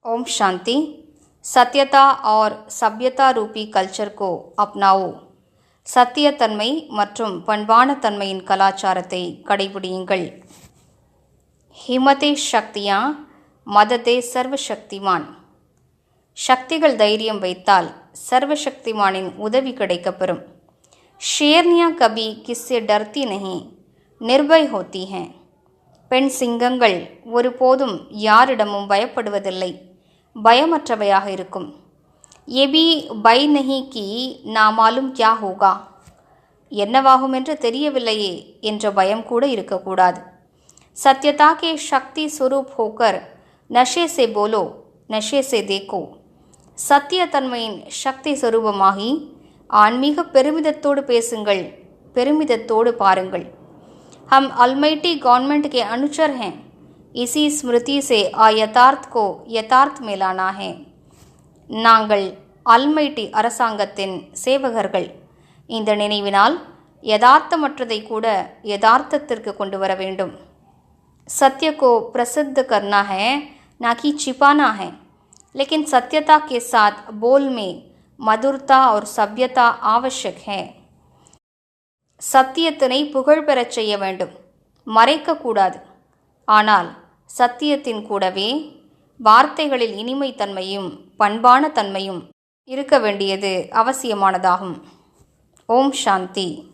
ओम शांति। सत्यता और सभ्यता रूपी कल्चर को अपनाओ। சத்தியத்தன்மை மற்றும் பண்பான தன்மையின் கலாச்சாரத்தை கடைபிடியுங்கள். ஹிமதே சக்தியா மததே சர்வசக்திமான். சக்திகள் தைரியம் வைத்தால் சர்வசக்திமானின் உதவி கிடைக்கப்பெறும். ஷேர்னியா கபி கிஸ்ஸே டர்த்தி நஹி நிர்பய் ஹோத்தி ஹேன். பெண் சிங்கங்கள் ஒருபோதும் யாரிடமும் பயப்படுவதில்லை, பயமற்றவையாக இருக்கும். ये भी பை நஹி கி நா மாலும் கியா ஹோகா. என்னவாகும் என்று தெரியவில்லையே என்ற பயம் கூட இருக்கக்கூடாது. சத்யதா கே சக்தி ஸ்வரூப் ஹோக்கர் நஷே சே போலோ நஷே சே தேக்கோ. சத்தியத்தன்மையின் சக்தி ஸ்வரூபமாகி ஆன்மீக பெருமிதத்தோடு பேசுங்கள், பெருமிதத்தோடு பாருங்கள். हम अलमाइटी गवर्नमेंट के अनुचर हैं. इसी स्मृति से अयथार्थ को यथार्थ में लाना है. நாங்கள் அல்மைட்டி அரசாங்கத்தின் சேவகர்கள். இந்த நினைவினால் யதார்த்தமற்றதை கூட யதார்த்தத்திற்கு கொண்டு வர வேண்டும். सत्य को प्रसिद्ध करना है ना कि छिपाना है. लेकिन सत्यता के साथ बोल में मधुरता और सभ्यता आवश्यक है. சத்தியத்தினை புகழ் பெறச் செய்ய வேண்டும், மறைக்கக்கூடாது. ஆனால் சத்தியத்தின் கூடவே வார்த்தைகளில் இனிமை தன்மையும் பண்பான தன்மையும் இருக்க வேண்டியது அவசியமானதாகும். ஓம் சாந்தி.